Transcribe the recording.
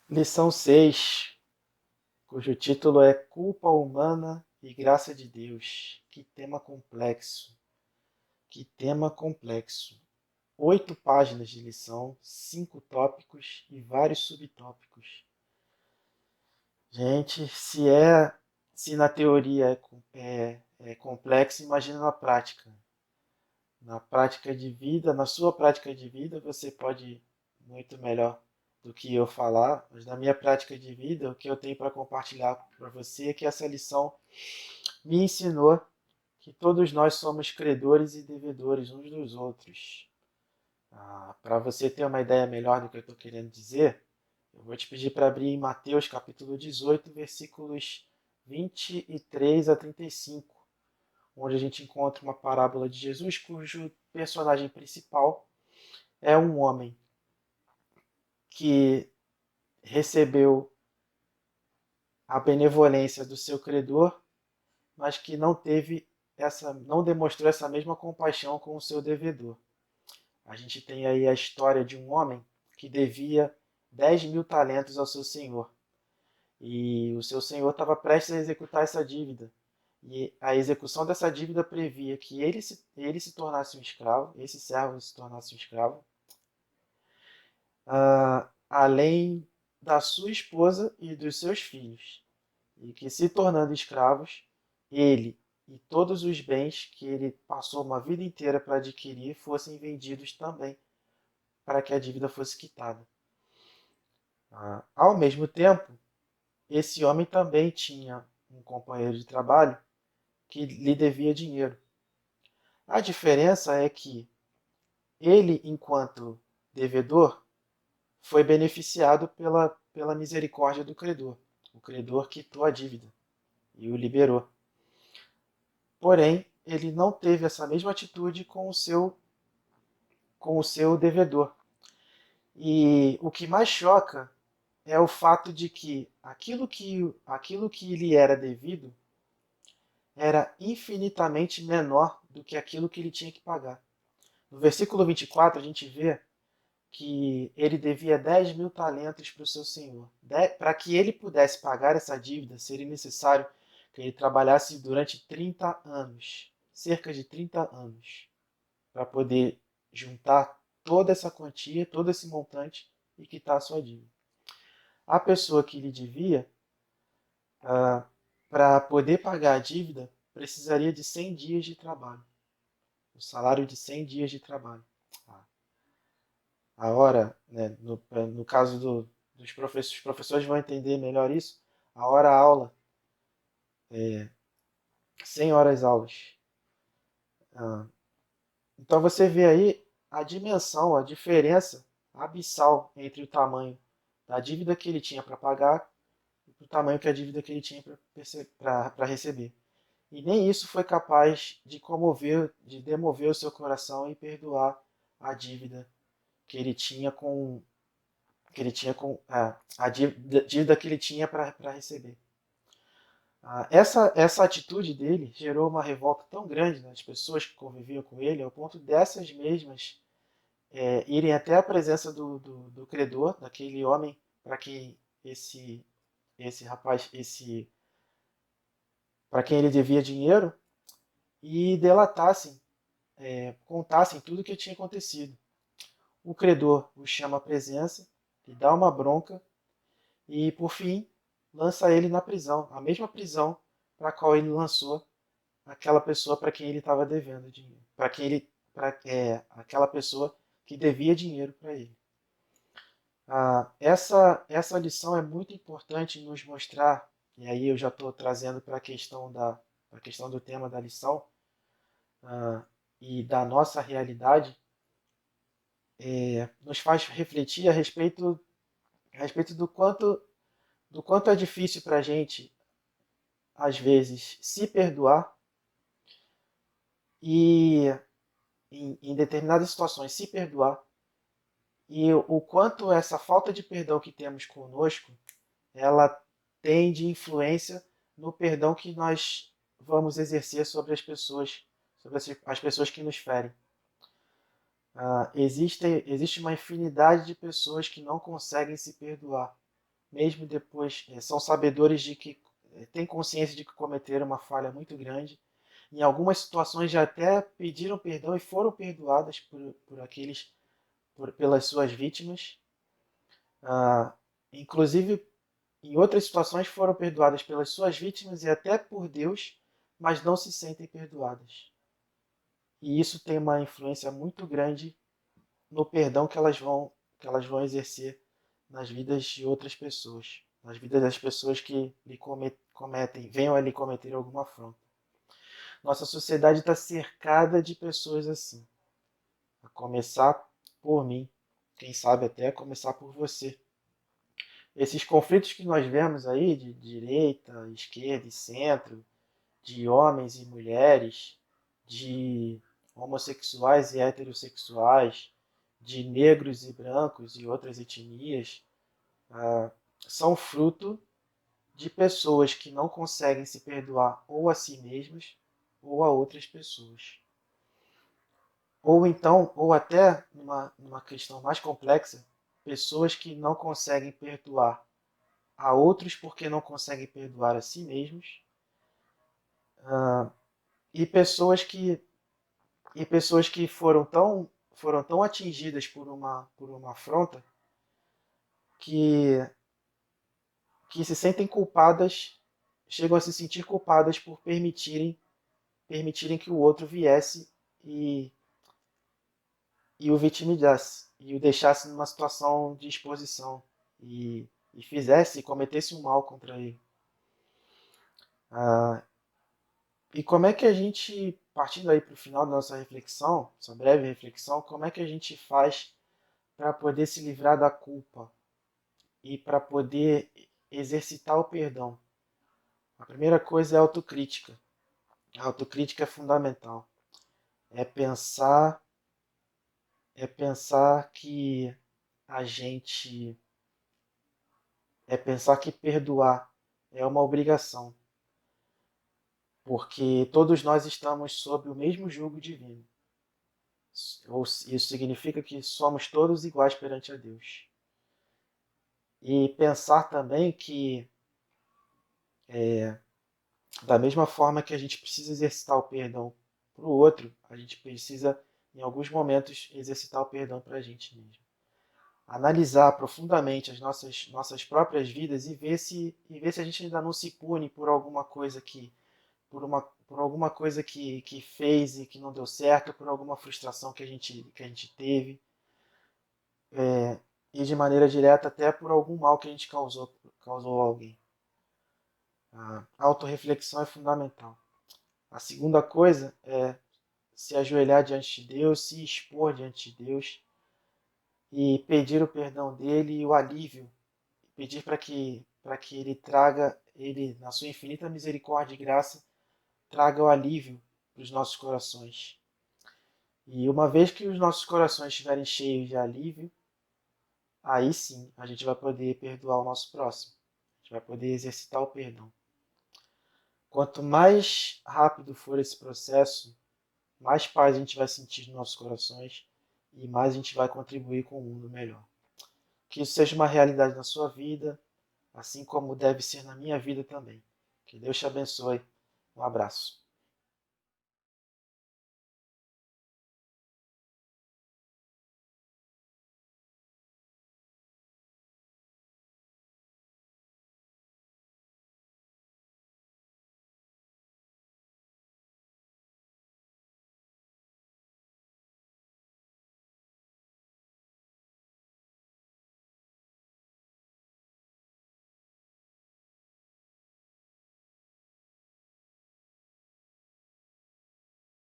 Lição 6, cujo título é Culpa Humana e Graça de Deus. Que tema complexo, que tema complexo. 8 páginas de lição, 5 tópicos e vários subtópicos. Gente, se na teoria é complexo, imagina na prática. Na prática de vida, na sua prática de vida, você pode muito melhor do que eu falar, mas na minha prática de vida, o que eu tenho para compartilhar para você é que essa lição me ensinou que todos nós somos credores e devedores uns dos outros. Para você ter uma ideia melhor do que eu estou querendo dizer, eu vou te pedir para abrir em Mateus capítulo 18, versículos 23 a 35, onde a gente encontra uma parábola de Jesus cujo personagem principal é um homem que recebeu a benevolência do seu credor, mas que não demonstrou essa mesma compaixão com o seu devedor. A gente tem aí a história de um homem que devia 10.000 talentos ao seu senhor. E o seu senhor estava prestes a executar essa dívida. E a execução dessa dívida previa que ele se tornasse um escravo, esse servo se tornasse um escravo, além da sua esposa e dos seus filhos, e que se tornando escravos, ele e todos os bens que ele passou uma vida inteira para adquirir fossem vendidos também, para que a dívida fosse quitada. Ao mesmo tempo, esse homem também tinha um companheiro de trabalho que lhe devia dinheiro. A diferença é que ele, enquanto devedor, foi beneficiado pela misericórdia do credor. O credor quitou a dívida e o liberou. Porém, ele não teve essa mesma atitude com o seu devedor. E o que mais choca é o fato de que aquilo que lhe era devido era infinitamente menor do que aquilo que ele tinha que pagar. No versículo 24, a gente vê que ele devia 10.000 talentos para o seu senhor. Para que ele pudesse pagar essa dívida, seria necessário que ele trabalhasse durante 30 anos, cerca de 30 anos, para poder juntar toda essa quantia, todo esse montante e quitar a sua dívida. A pessoa que lhe devia, para poder pagar a dívida, precisaria de 100 dias de trabalho, o salário de 100 dias de trabalho. A hora, né, no caso dos professores, os professores vão entender melhor isso, a hora aula, 100 horas aulas. Ah, então você vê aí a dimensão, a diferença abissal entre o tamanho da dívida que ele tinha para pagar e o tamanho que a dívida que ele tinha para receber. E nem isso foi capaz de demover o seu coração e perdoar a dívida que ele tinha a dívida que ele tinha para receber. Essa atitude dele gerou uma revolta tão grande nas pessoas que conviviam com ele, ao ponto dessas mesmas irem até a presença do credor, daquele homem para quem esse rapaz, para quem ele devia dinheiro, e delatassem, contassem tudo o que tinha acontecido. O credor o chama à presença, lhe dá uma bronca e, por fim, lança ele na prisão, a mesma prisão para a qual ele lançou aquela pessoa para quem ele estava devendo dinheiro, aquela pessoa que devia dinheiro para ele. Essa lição é muito importante em nos mostrar, e aí eu já estou trazendo para a questão do tema da lição e da nossa realidade, nos faz refletir a respeito do quanto é difícil para a gente, às vezes, se perdoar e, em determinadas situações, se perdoar e o quanto essa falta de perdão que temos conosco, ela tem de influência no perdão que nós vamos exercer sobre as pessoas que nos ferem. Existe uma infinidade de pessoas que não conseguem se perdoar mesmo depois, são sabedores de que, têm consciência de que cometeram uma falha muito grande. Em algumas situações já até pediram perdão e foram perdoadas por aqueles, pelas suas vítimas. Ah, inclusive, em outras situações foram perdoadas pelas suas vítimas e até por Deus, mas não se sentem perdoadas. E isso tem uma influência muito grande no perdão que elas vão exercer nas vidas de outras pessoas, nas vidas das pessoas que lhe cometem, venham a lhe cometer alguma afronta. Nossa sociedade está cercada de pessoas assim, a começar por mim, quem sabe até começar por você. Esses conflitos que nós vemos aí de direita, esquerda e centro, de homens e mulheres, de homossexuais e heterossexuais, de negros e brancos e outras etnias, são fruto de pessoas que não conseguem se perdoar ou a si mesmas ou a outras pessoas. Ou então, ou até numa questão mais complexa, pessoas que não conseguem perdoar a outros porque não conseguem perdoar a si mesmos, e pessoas que foram tão atingidas por uma afronta que, que se sentem culpadas, chegam a se sentir culpadas por permitirem que o outro viesse e, e o vitimizasse, e o deixasse numa situação de exposição, e fizesse, e cometesse um mal contra ele. Ah, e como é que a gente, partindo aí para o final da nossa reflexão, essa breve reflexão, como é que a gente faz para poder se livrar da culpa e para poder exercitar o perdão? A primeira coisa é a autocrítica. A autocrítica é fundamental. É pensar, é pensar que a gente, é pensar que perdoar é uma obrigação, porque todos nós estamos sob o mesmo jugo divino. Isso significa que somos todos iguais perante a Deus. E pensar também que, da mesma forma que a gente precisa exercitar o perdão para o outro, a gente precisa, em alguns momentos, exercitar o perdão para a gente mesmo. Analisar profundamente as nossas próprias vidas e ver se a gente ainda não se pune por alguma coisa por alguma coisa que fez e que não deu certo, por alguma frustração que a gente teve, e de maneira direta até por algum mal que a gente causou a alguém. A autorreflexão é fundamental. A segunda coisa é se ajoelhar diante de Deus, se expor diante de Deus e pedir o perdão dele e o alívio, pedir para que ele traga, ele na sua infinita misericórdia e graça, traga o alívio para os nossos corações. E uma vez que os nossos corações estiverem cheios de alívio, aí sim a gente vai poder perdoar o nosso próximo. A gente vai poder exercitar o perdão. Quanto mais rápido for esse processo, mais paz a gente vai sentir nos nossos corações e mais a gente vai contribuir com um mundo melhor. Que isso seja uma realidade na sua vida, assim como deve ser na minha vida também. Que Deus te abençoe. Um abraço.